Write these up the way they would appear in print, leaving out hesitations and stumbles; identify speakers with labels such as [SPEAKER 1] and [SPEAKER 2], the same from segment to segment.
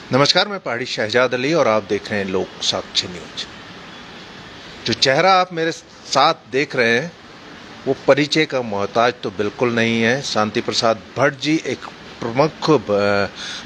[SPEAKER 1] नमस्कार, मैं पहाड़ी शहजाद अली और आप देख रहे हैं लोक साक्षी न्यूज। जो चेहरा आप मेरे साथ देख रहे हैं वो परिचय का मोहताज तो बिल्कुल नहीं है। शांति प्रसाद भट्ट जी एक प्रमुख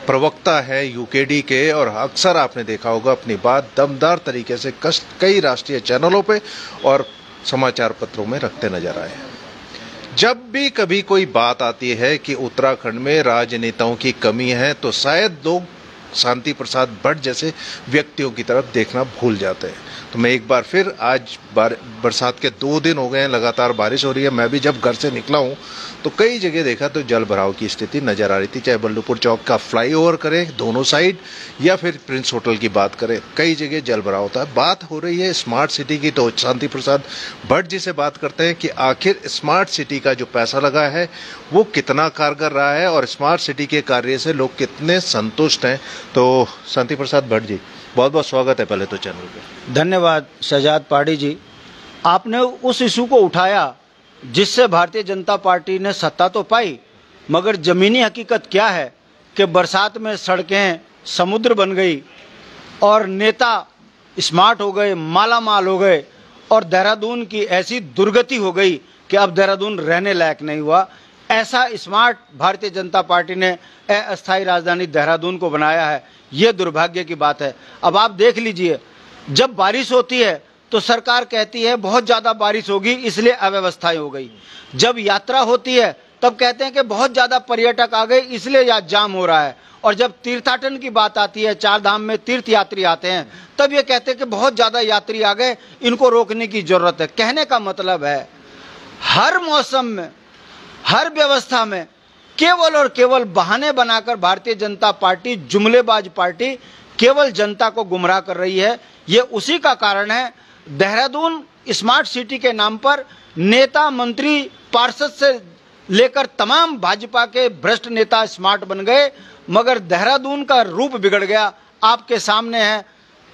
[SPEAKER 1] प्रवक्ता है यूकेडी के और अक्सर आपने देखा होगा अपनी बात दमदार तरीके से कई राष्ट्रीय चैनलों पे और समाचार पत्रों में रखते नजर आए हैं। जब भी कभी कोई बात आती है कि उत्तराखंड में राजनेताओं की कमी है तो शायद लोग शांति प्रसाद भट्ट जैसे व्यक्तियों की तरफ देखना भूल जाते हैं। तो मैं एक बार फिर आज बरसात के 2 दिन हो गए हैं, लगातार बारिश हो रही है। मैं भी जब घर से निकला हूं तो कई जगह देखा तो जल भराव की स्थिति नजर आ रही थी, चाहे बल्लभपुर चौक का फ्लाईओवर करें दोनों साइड या फिर प्रिंस होटल की बात करें, कई जगह जल भराव होता है। बात हो रही है स्मार्ट सिटी की, तो शांति प्रसाद भट्ट जी से बात करते हैं कि आखिर स्मार्ट सिटी का जो पैसा लगा है वो कितना कारगर रहा है और स्मार्ट सिटी के कार्य से लोग कितने संतुष्ट हैं। तो शांति प्रसाद भट्ट जी, बहुत बहुत स्वागत है पहले तो चैनल पे।
[SPEAKER 2] धन्यवाद शहजाद पहाड़ी जी, आपने उस इशू को उठाया जिससे भारतीय जनता पार्टी ने सत्ता तो पाई, मगर जमीनी हकीकत क्या है कि बरसात में सड़कें समुद्र बन गई और नेता स्मार्ट हो गए, मालामाल हो गए और देहरादून की ऐसी दुर्गति हो गई कि अब देहरादून रहने लायक नहीं हुआ। ऐसा स्मार्ट भारतीय जनता पार्टी ने अस्थायी राजधानी देहरादून को बनाया है, ये दुर्भाग्य की बात है। अब आप देख लीजिए, जब बारिश होती है तो सरकार कहती है बहुत ज्यादा बारिश होगी इसलिए अव्यवस्थाएं हो गई। जब यात्रा होती है तब कहते हैं कि बहुत ज्यादा पर्यटक आ गए इसलिए यहाँ जाम हो रहा है। और जब तीर्थाटन की बात आती है, 4 धाम में तीर्थ यात्री आते हैं, तब ये कहते हैं कि बहुत ज्यादा यात्री आ गए, इनको रोकने की जरूरत है। कहने का मतलब है हर मौसम में, हर व्यवस्था में केवल और केवल बहाने बनाकर भारतीय जनता पार्टी, जुमलेबाज पार्टी, केवल जनता को गुमराह कर रही है। ये उसी का कारण है। देहरादून स्मार्ट सिटी के नाम पर नेता, मंत्री, पार्षद से लेकर तमाम भाजपा के भ्रष्ट नेता स्मार्ट बन गए, मगर देहरादून का रूप बिगड़ गया। आपके सामने है,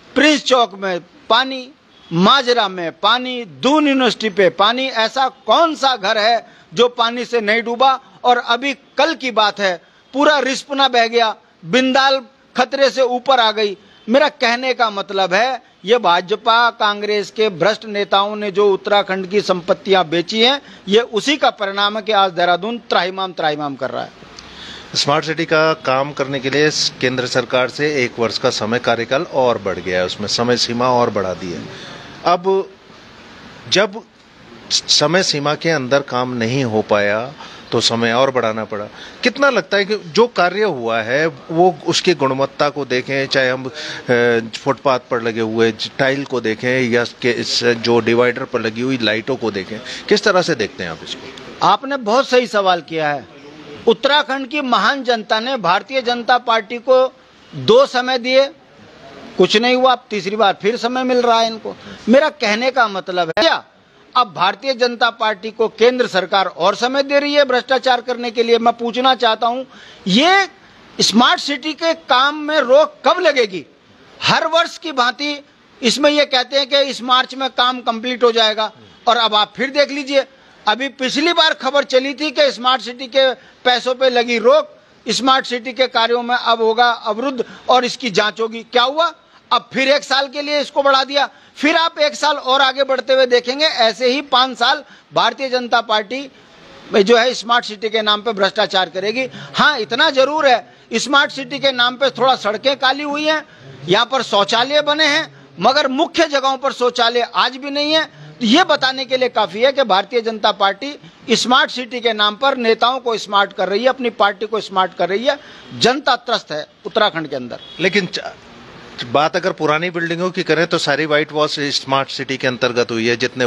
[SPEAKER 2] प्रिंस चौक में पानी, माजरा में पानी, दून यूनिवर्सिटी पे पानी। ऐसा कौन सा घर है जो पानी से नहीं डूबा? और अभी कल की बात है, पूरा रिस्पना बह गया, बिंदाल खतरे से ऊपर आ गई। मेरा कहने का मतलब है ये भाजपा कांग्रेस के भ्रष्ट नेताओं ने जो उत्तराखंड की संपत्तियां बेची हैं, ये उसी का परिणाम है कि आज देहरादून त्राहिमाम कर रहा है।
[SPEAKER 1] स्मार्ट सिटी का काम करने के लिए केंद्र सरकार से 1 वर्ष का समय कार्यकाल और बढ़ गया है, उसमें समय सीमा और बढ़ा दी है। अब जब समय सीमा के अंदर काम नहीं हो पाया तो समय और बढ़ाना पड़ा। कितना लगता है कि जो कार्य हुआ है वो उसकी गुणवत्ता को देखें, चाहे हम फुटपाथ पर लगे हुए टाइल को देखें या इस जो डिवाइडर पर लगी हुई लाइटों को देखें, किस तरह से देखते हैं आप इसको?
[SPEAKER 2] आपने बहुत सही सवाल किया है। उत्तराखंड की महान जनता ने भारतीय जनता पार्टी को 2 समय दिए, कुछ नहीं हुआ। तीसरी बार फिर समय मिल रहा है इनको। मेरा कहने का मतलब है क्या अब भारतीय जनता पार्टी को केंद्र सरकार और समय दे रही है भ्रष्टाचार करने के लिए? मैं पूछना चाहता हूं, ये स्मार्ट सिटी के काम में रोक कब लगेगी? हर वर्ष की भांति इसमें ये कहते हैं कि इस मार्च में काम कंप्लीट हो जाएगा, और अब आप फिर देख लीजिए, अभी पिछली बार खबर चली थी कि स्मार्ट सिटी के पैसों पे लगी रोक, स्मार्ट सिटी के कार्यों में अब होगा अवरुद्ध और इसकी जांच होगी। क्या हुआ? अब फिर 1 साल के लिए इसको बढ़ा दिया। फिर आप 1 साल और आगे बढ़ते हुए देखेंगे, ऐसे ही 5 साल भारतीय जनता पार्टी जो है स्मार्ट सिटी के नाम पे भ्रष्टाचार करेगी। हाँ, इतना जरूर है, स्मार्ट सिटी के नाम पे थोड़ा सड़कें काली हुई हैं, यहाँ पर शौचालय बने हैं, मगर मुख्य जगहों पर शौचालय आज भी नहीं है। तो ये बताने के लिए काफी है कि Bharatiya Janata party smart city के नाम पर नेताओं को स्मार्ट कर रही है, अपनी पार्टी को स्मार्ट कर रही है। जनता त्रस्त है उत्तराखंड के अंदर।
[SPEAKER 1] लेकिन बात अगर पुरानी बिल्डिंगों की करें तो सारी व्हाइट वॉश स्मार्ट सिटी के अंतर्गत हुई है। जितने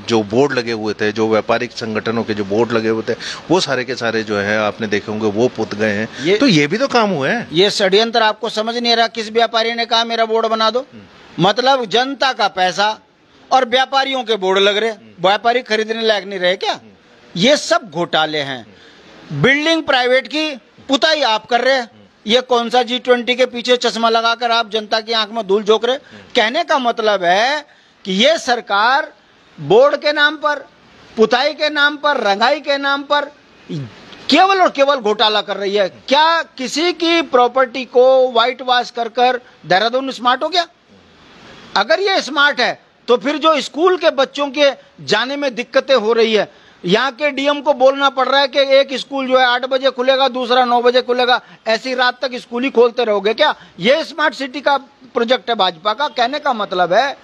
[SPEAKER 1] जो बोर्ड लगे हुए थे, जो व्यापारिक संगठनों के जो बोर्ड लगे हुए थे, वो सारे के सारे जो है आपने देखे होंगे वो पुत गए हैं। तो ये भी तो काम हुए हैं।
[SPEAKER 2] ये षड्यंत्र आपको समझ नहीं आ रहा? किस व्यापारी ने कहा मेरा बोर्ड बना दो? मतलब जनता का पैसा और व्यापारियों के बोर्ड लग रहे, व्यापारी खरीदने लायक नहीं रहे क्या? ये सब घोटाले हैं। बिल्डिंग प्राइवेट की पुताई आप कर रहे हैं। ये कौन सा G20 के पीछे चश्मा लगाकर आप जनता की आंख में धूल झोंक रहे? कहने का मतलब है कि ये सरकार बोर्ड के नाम पर, पुताई के नाम पर, रंगाई के नाम पर केवल और केवल घोटाला कर रही है। क्या किसी की प्रॉपर्टी को व्हाइट वॉश कर कर देहरादून स्मार्ट हो गया? अगर ये स्मार्ट है तो फिर जो स्कूल के बच्चों के जाने में दिक्कतें हो रही है, यहाँ के डीएम को बोलना पड़ रहा है कि एक स्कूल जो है 8 बजे खुलेगा, दूसरा 9 बजे खुलेगा, ऐसी रात तक स्कूल ही खोलते रहोगे क्या? ये स्मार्ट सिटी का प्रोजेक्ट है भाजपा का? कहने का मतलब है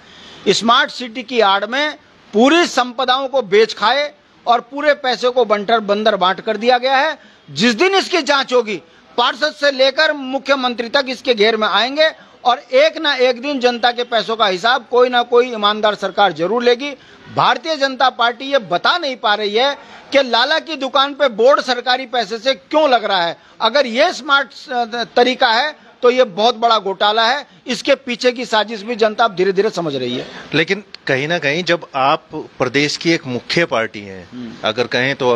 [SPEAKER 2] स्मार्ट सिटी की आड़ में पूरी संपदाओं को बेच खाए और पूरे पैसे को बंटर बंदर बांट कर दिया गया है। जिस दिन इसकी जांच होगी, पार्षद से लेकर मुख्यमंत्री तक इसके घेर में आएंगे और एक ना एक दिन जनता के पैसों का हिसाब कोई ना कोई ईमानदार सरकार जरूर लेगी। भारतीय जनता पार्टी ये बता नहीं पा रही है कि लाला की दुकान पे बोर्ड सरकारी पैसे से क्यों लग रहा है। अगर ये स्मार्ट तरीका है तो ये बहुत बड़ा घोटाला है। इसके पीछे की साजिश भी जनता अब धीरे धीरे समझ रही है।
[SPEAKER 1] लेकिन कहीं ना कहीं जब आप प्रदेश की एक मुख्य पार्टी हैं, अगर कहें तो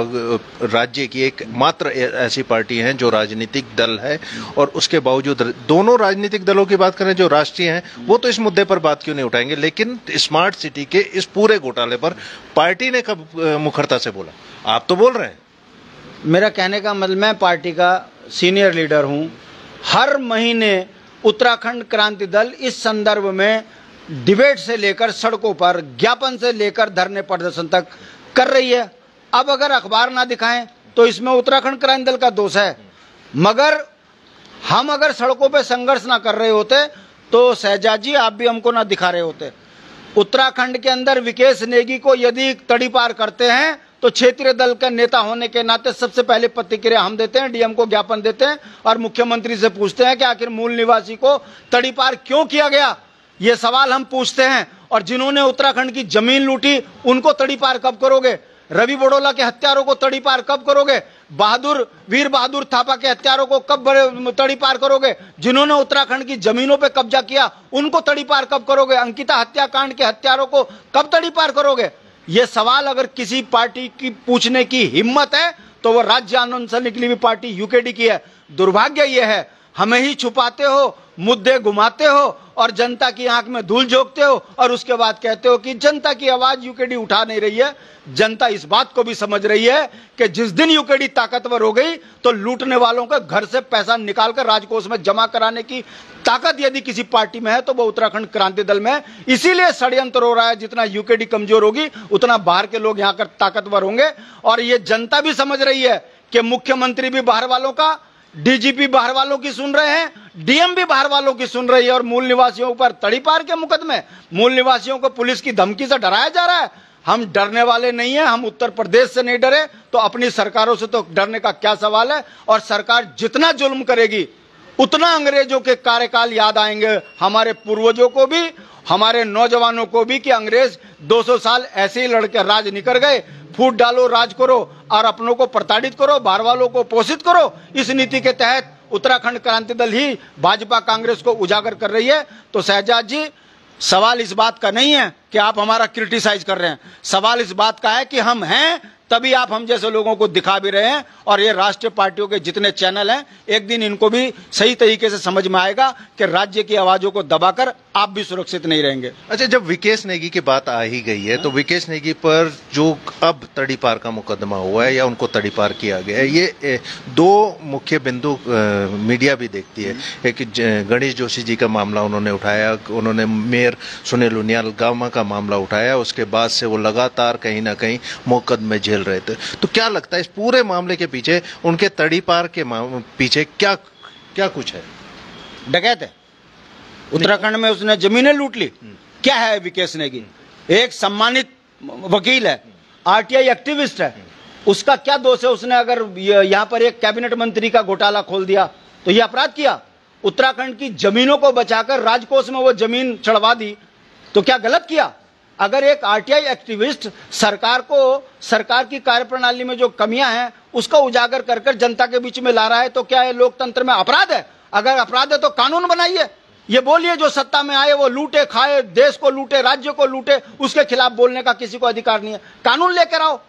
[SPEAKER 1] राज्य की एक मात्र ऐसी पार्टी है जो राजनीतिक दल है, और उसके बावजूद दोनों राजनीतिक दलों की बात करें जो राष्ट्रीय हैं, वो तो इस मुद्दे पर बात क्यों नहीं उठाएंगे, लेकिन स्मार्ट सिटी के इस पूरे घोटाले पर पार्टी ने कब मुखरता से बोला? आप तो बोल रहे हैं।
[SPEAKER 2] मेरा कहने का मतलब, मैं पार्टी का सीनियर लीडर हूं। हर महीने उत्तराखंड क्रांति दल इस संदर्भ में डिबेट से लेकर सड़कों पर, ज्ञापन से लेकर धरने प्रदर्शन तक कर रही है। अब अगर अखबार ना दिखाएं तो इसमें उत्तराखंड क्रांति दल का दोष है, मगर हम अगर सड़कों पे संघर्ष ना कर रहे होते तो शहजाद जी आप भी हमको ना दिखा रहे होते। उत्तराखंड के अंदर विकेश नेगी को यदि तड़ीपार करते हैं तो क्षेत्रीय दल का नेता होने के नाते सबसे पहले प्रतिक्रिया हम देते हैं, डीएम को ज्ञापन देते हैं और मुख्यमंत्री से पूछते हैं कि आखिर मूल निवासी को तड़ीपार क्यों किया गया। ये सवाल हम पूछते हैं। और जिन्होंने उत्तराखंड की जमीन लूटी उनको तड़ीपार कब करोगे? रवि बड़ोला के हत्यारों को तड़ीपार कब करोगे? वीर बहादुर थापा के हत्यारों को कब तड़ीपार करोगे? जिन्होंने उत्तराखंड की जमीनों पे कब्जा किया उनको तड़ीपार कब करोगे? अंकिता हत्याकांड के हत्यारों को कब तड़ीपार करोगे? ये सवाल अगर किसी पार्टी की पूछने की हिम्मत है तो वो राज्य आंदोलन से निकली हुई पार्टी यूकेडी की है। दुर्भाग्य ये है, हमें ही छुपाते हो, मुद्दे घुमाते हो और जनता की आंख में धूल झोंकते हो और उसके बाद कहते हो कि जनता की आवाज यूकेडी उठा नहीं रही है। जनता इस बात को भी समझ रही है कि जिस दिन यूकेडी ताकतवर हो गई तो लूटने वालों के घर से पैसा निकालकर राजकोष में जमा कराने की ताकत यदि किसी पार्टी में है तो वो उत्तराखंड क्रांति दल में है। इसीलिए षड्यंत्र हो रहा है, जितना यूकेडी कमजोर होगी उतना बाहर के लोग यहाँ कर ताकतवर होंगे। और ये जनता भी समझ रही है कि मुख्यमंत्री भी बाहर वालों का, डीजीपी बाहर वालों की सुन रहे हैं, डीएम भी बाहर वालों की सुन रही है और मूल निवासियों पर तड़ीपार के मुकदमे, मूल निवासियों को पुलिस की धमकी से डराया जा रहा है। हम डरने वाले नहीं हैं, हम उत्तर प्रदेश से नहीं डरे तो अपनी सरकारों से तो डरने का क्या सवाल है। और सरकार जितना जुल्म करेगी उतना अंग्रेजों के कार्यकाल याद आएंगे हमारे पूर्वजों को भी, हमारे नौजवानों को भी, कि अंग्रेज 200 साल ऐसे ही लड़के राज निकल गए। फूट डालो, राज करो और अपनों को प्रताड़ित करो, बाहर वालों को पोषित करो। इस नीति के तहत उत्तराखंड क्रांति दल ही भाजपा कांग्रेस को उजागर कर रही है। तो शहजाद जी, सवाल इस बात का नहीं है कि आप हमारा क्रिटिसाइज कर रहे हैं, सवाल इस बात का है कि हम हैं तभी आप हम जैसे लोगों को दिखा भी रहे हैं। और ये राष्ट्रीय पार्टियों के जितने चैनल हैं, एक दिन इनको भी सही तरीके से समझ में आएगा कि राज्य की आवाजों को दबाकर आप भी सुरक्षित नहीं रहेंगे।
[SPEAKER 1] अच्छा, जब विकेश नेगी की बात आ ही गई है तो विकेश नेगी पर जो अब तड़ीपार का मुकदमा हुआ है या उनको तड़ीपार किया गया है, ये दो मुख्य बिंदु मीडिया भी देखती है। एक गणेश जोशी जी का मामला उन्होंने उठाया, उन्होंने मेयर सुनील उनियाल गामा का मामला उठाया, उसके बाद से वो लगातार कहीं ना कहीं मुकदमे झेल रहे थे। तो क्या लगता है इस पूरे मामले के पीछे, उनके तड़ीपार के पीछे क्या क्या कुछ है?
[SPEAKER 2] डकैत है, उत्तराखंड में उसने जमीनें लूट ली। क्या है विकेश नेगी? एक सम्मानित वकील है, आरटीआई एक्टिविस्ट है, उसका क्या दोष है? उसने अगर यहाँ पर एक कैबिनेट मंत्री का घोटाला खोल दिया तो यह अपराध किया। उत्तराखंड की जमीनों को बचाकर राजकोष में वो जमीन चढ़वा दी तो क्या गलत किया? अगर एक आरटीआई एक्टिविस्ट सरकार को, सरकार की कार्यप्रणाली में जो कमियां हैं उसका उजागर कर जनता के बीच में ला रहा है तो क्या ये लोकतंत्र में अपराध है? अगर अपराध है तो कानून बनाइए। ये बोलिए जो सत्ता में आए वो लूटे खाए, देश को लूटे, राज्य को लूटे, उसके खिलाफ बोलने का किसी को अधिकार नहीं है। कानून लेकर आओ।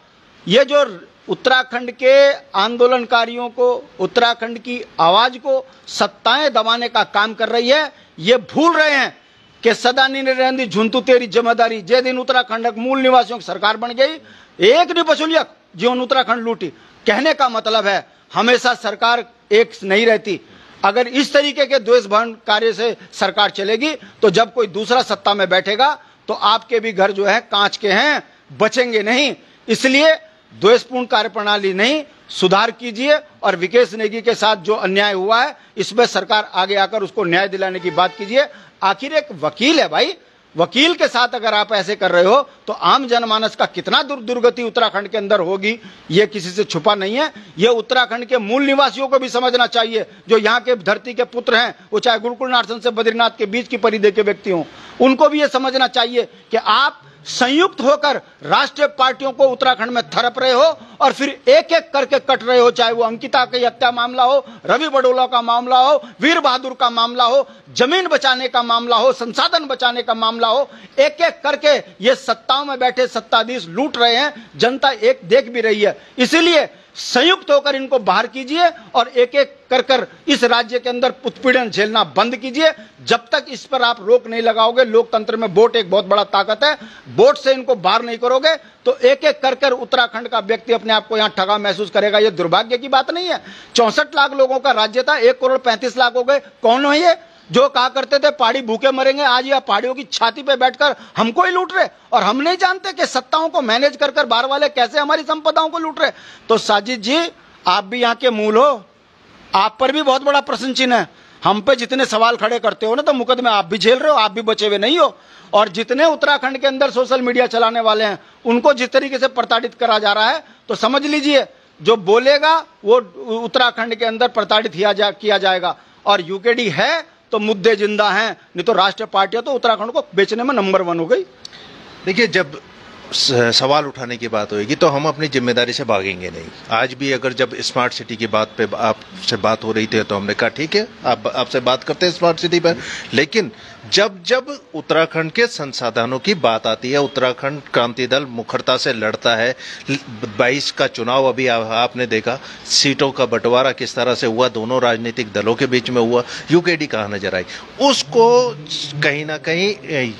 [SPEAKER 2] ये जो उत्तराखंड के आंदोलनकारियों को, उत्तराखंड की आवाज को सत्ताएं दबाने का काम कर रही है, ये भूल रहे हैं कि सदा नहीं रहती झुंतू तेरी जिम्मेदारी। जे दिन उत्तराखंड मूल निवासियों की सरकार बन गई, एक नहीं बचुलियक जीवन उत्तराखंड लूटी। कहने का मतलब है हमेशा सरकार एक नहीं रहती। अगर इस तरीके के द्वेषभंग कार्य से सरकार चलेगी तो जब कोई दूसरा सत्ता में बैठेगा तो आपके भी घर जो है कांच के हैं, बचेंगे नहीं। इसलिए द्वेषपूर्ण कार्यप्रणाली नहीं, सुधार कीजिए और विकेश नेगी के साथ जो अन्याय हुआ है इसमें सरकार आगे आकर उसको न्याय दिलाने की बात कीजिए। आखिर एक वकील है भाई, वकील के साथ अगर आप ऐसे कर रहे हो तो आम जनमानस का कितना दुर्गति उत्तराखंड के अंदर होगी, ये किसी से छुपा नहीं है। ये उत्तराखंड के मूल निवासियों को भी समझना चाहिए, जो यहाँ के धरती के पुत्र हैं, वो चाहे गुरुकुल नारसन से बद्रीनाथ के बीच की परिधि के व्यक्ति हों, उनको भी ये समझना चाहिए कि आप संयुक्त होकर राष्ट्रीय पार्टियों को उत्तराखंड में थरप रहे हो और फिर एक एक करके कट रहे हो। चाहे वो अंकिता की हत्या मामला हो, रवि बडोला का मामला हो, वीर बहादुर का मामला हो, जमीन बचाने का मामला हो, संसाधन बचाने का मामला हो, एक एक करके ये सत्ताओं में बैठे सत्ताधीश लूट रहे हैं। जनता एक देख भी रही है। इसीलिए संयुक्त होकर इनको बाहर कीजिए और एक एक कर इस राज्य के अंदर उत्पीड़न झेलना बंद कीजिए। जब तक इस पर आप रोक नहीं लगाओगे, लोकतंत्र में वोट एक बहुत बड़ा ताकत है, वोट से इनको बाहर नहीं करोगे तो एक एक कर उत्तराखंड का व्यक्ति अपने आप को यहाँ ठगा महसूस करेगा। ये दुर्भाग्य की बात नहीं है। 64 लाख लोगों का राज्य था, 1,35,00,000 हो गए। कौन है ये जो कहा करते थे पहाड़ी भूखे मरेंगे, आज यह पहाड़ियों की छाती पे बैठकर हमको ही लूट रहे, और हम नहीं जानते कि सत्ताओं को मैनेज कर बाहर वाले कैसे हमारी संपदाओं को लूट रहे। तो साजिद जी, आप भी यहाँ के मूल हो, आप पर भी बहुत बड़ा प्रश्न चिन्ह है। हम पे जितने सवाल खड़े करते हो ना, तो मुकदमे आप भी झेल रहे हो, आप भी बचे हुए नहीं हो। और जितने उत्तराखंड के अंदर सोशल मीडिया चलाने वाले हैं उनको जिस तरीके से प्रताड़ित करा जा रहा है, तो समझ लीजिए जो बोलेगा वो उत्तराखंड के अंदर प्रताड़ित किया जाएगा। और यूकेडी है तो मुद्दे जिंदा हैं, नहीं तो राष्ट्रीय पार्टियां तो उत्तराखंड को बेचने में नंबर 1 हो गई।
[SPEAKER 1] देखिए, जब सवाल उठाने की बात होगी तो हम अपनी जिम्मेदारी से भागेंगे नहीं। आज भी अगर जब स्मार्ट सिटी की बात पे आपसे बात हो रही थी तो हमने कहा ठीक है, आपसे बात करते हैं स्मार्ट सिटी पर। लेकिन जब उत्तराखंड के संसाधनों की बात आती है, उत्तराखंड क्रांति दल मुखरता से लड़ता है। 22 का चुनाव अभी आपने देखा, सीटों का बंटवारा किस तरह से हुआ, दोनों राजनीतिक दलों के बीच में हुआ। यूकेडी कहाँ नजर आई, उसको कहीं ना कहीं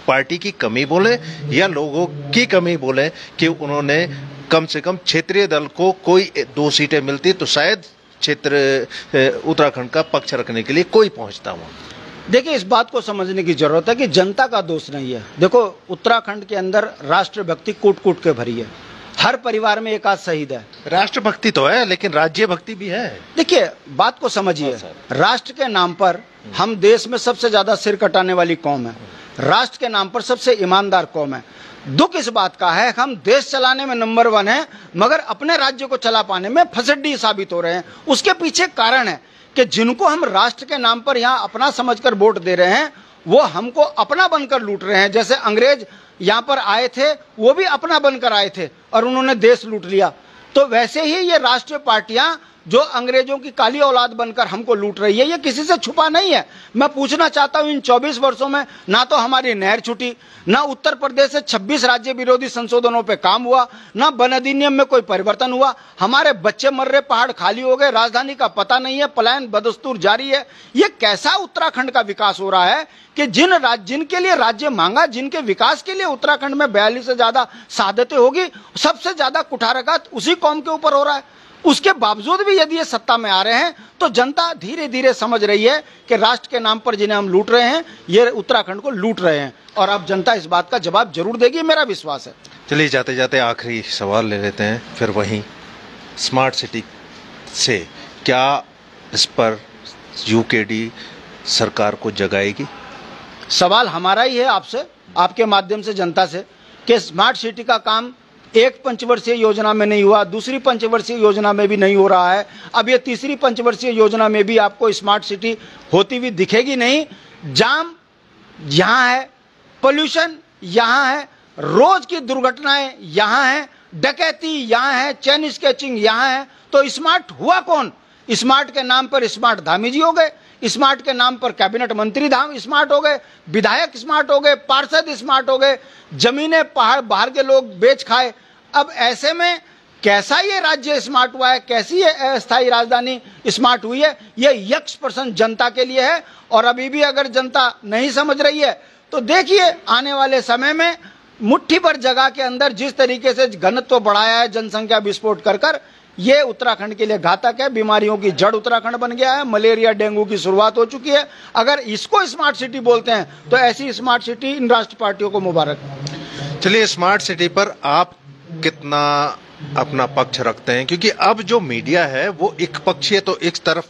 [SPEAKER 1] पार्टी की कमी बोले या लोगों की कमी बोले कि उन्होंने कम से कम क्षेत्रीय दल को कोई 2 सीटें मिलती तो शायद क्षेत्र उत्तराखंड का पक्ष रखने के लिए कोई पहुंचता हुआ।
[SPEAKER 2] देखिए, इस बात को समझने की जरूरत है कि जनता का दोष नहीं है। देखो, उत्तराखंड के अंदर राष्ट्रभक्ति कूट कूट के भरी है। हर परिवार में एक आध शहीद है।
[SPEAKER 1] राष्ट्रभक्ति तो है, लेकिन राज्य भक्ति भी है।
[SPEAKER 2] देखिए, बात को समझिए, राष्ट्र के नाम पर हम देश में सबसे ज्यादा सिर कटाने वाली कौम है, राष्ट्र के नाम पर सबसे ईमानदार कौम है। दुख इस बात का है हम देश चलाने में नंबर 1 हैं, मगर अपने राज्य को चला पाने में फसड्डी साबित हो रहे हैं। उसके पीछे कारण है कि जिनको हम राष्ट्र के नाम पर यहाँ अपना समझकर वोट दे रहे हैं, वो हमको अपना बनकर लूट रहे हैं। जैसे अंग्रेज यहाँ पर आए थे, वो भी अपना बनकर आए थे और उन्होंने देश लूट लिया। तो वैसे ही ये राष्ट्रीय पार्टियां जो अंग्रेजों की काली औलाद बनकर हमको लूट रही है, ये किसी से छुपा नहीं है। मैं पूछना चाहता हूं, इन 24 वर्षों में ना तो हमारी नहर छूटी, ना उत्तर प्रदेश से 26 राज्य विरोधी संशोधनों पे काम हुआ, ना वन अधिनियम में कोई परिवर्तन हुआ। हमारे बच्चे मर रहे, पहाड़ खाली हो गए, राजधानी का पता नहीं है, पलायन बदस्तूर जारी है। ये कैसा उत्तराखंड का विकास हो रहा है कि जिनके लिए राज्य मांगा, जिनके विकास के लिए उत्तराखंड में 42 से ज्यादा शहादतें होगी, सबसे ज्यादा कुठाराघात उसी कौम के ऊपर हो रहा है। उसके बावजूद भी यदि ये सत्ता में आ रहे हैं तो जनता धीरे धीरे समझ रही है कि राष्ट्र के नाम पर जिन्हें हम लूट रहे हैं, ये उत्तराखंड को लूट रहे हैं। और अब जनता इस बात का जवाब जरूर देगी, मेरा विश्वास है।
[SPEAKER 1] चलिए, जाते जाते आखिरी सवाल ले लेते हैं, फिर वहीं स्मार्ट सिटी से क्या इस पर यूकेडी सरकार को जगाएगी?
[SPEAKER 2] सवाल हमारा ही है आपसे, आपके माध्यम से जनता से, कि स्मार्ट सिटी का काम एक पंचवर्षीय योजना में नहीं हुआ, दूसरी पंचवर्षीय योजना में भी नहीं हो रहा है, अब ये तीसरी पंचवर्षीय योजना में भी आपको स्मार्ट सिटी होती हुई दिखेगी नहीं। जाम यहाँ है, पोल्यूशन यहाँ है, रोज की दुर्घटनाएं यहाँ हैं, डकैती यहाँ है, चेन स्केचिंग यहाँ है। तो स्मार्ट हुआ कौन? स्मार्ट के नाम पर स्मार्ट धामी जी हो गए, स्मार्ट के नाम पर कैबिनेट मंत्री धाम स्मार्ट हो गए, विधायक स्मार्ट हो गए, पार्षद स्मार्ट हो गए, जमीनें पहाड़ बाहर के लोग बेच खाए। अब ऐसे में कैसा ये राज्य स्मार्ट हुआ है, कैसी ये अस्थायी राजधानी स्मार्ट हुई है? ये यक्ष प्रश्न जनता के लिए है। और अभी भी अगर जनता नहीं समझ रही है तो देखिए, आने वाले समय में मुट्ठी भर जगह के अंदर जिस तरीके से घनत्व बढ़ाया है जनसंख्या विस्फोट कर, ये उत्तराखंड के लिए घातक है। बीमारियों की जड़ उत्तराखंड बन गया है। मलेरिया डेंगू की शुरुआत हो चुकी है। अगर इसको स्मार्ट सिटी बोलते हैं तो ऐसी स्मार्ट सिटी इन राष्ट्र पार्टियों को मुबारक।
[SPEAKER 1] चलिए, स्मार्ट सिटी पर आप कितना अपना पक्ष रखते हैं? क्योंकि अब जो मीडिया है वो एक पक्षीय तो एक तरफ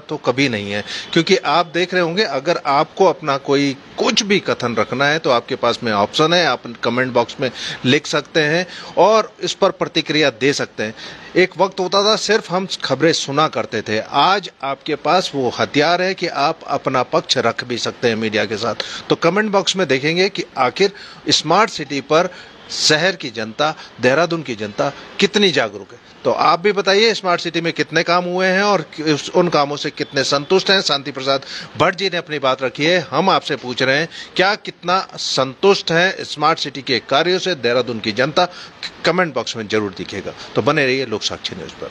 [SPEAKER 1] तो कभी नहीं है, क्योंकि आप देख रहे होंगे अगर आपको अपना कोई कुछ भी कथन रखना है तो आपके पास में ऑप्शन है, आप कमेंट बॉक्स में लिख सकते हैं और इस पर प्रतिक्रिया दे सकते हैं। एक वक्त होता था सिर्फ हम खबरें सुना करते थे, आज आपके पास वो हथियार है कि आप अपना पक्ष रख भी सकते हैं मीडिया के साथ। तो कमेंट बॉक्स में देखेंगे कि आखिर स्मार्ट सिटी पर शहर की जनता, देहरादून की जनता कितनी जागरूक है। तो आप भी बताइए स्मार्ट सिटी में कितने काम हुए हैं और उन कामों से कितने संतुष्ट हैं। शांति प्रसाद भट्ट जी ने अपनी बात रखी है, हम आपसे पूछ रहे हैं क्या कितना संतुष्ट है स्मार्ट सिटी के कार्यों से देहरादून की जनता? कमेंट बॉक्स में जरूर दिखेगा। तो बने रहिए लोक साक्षी न्यूज पर।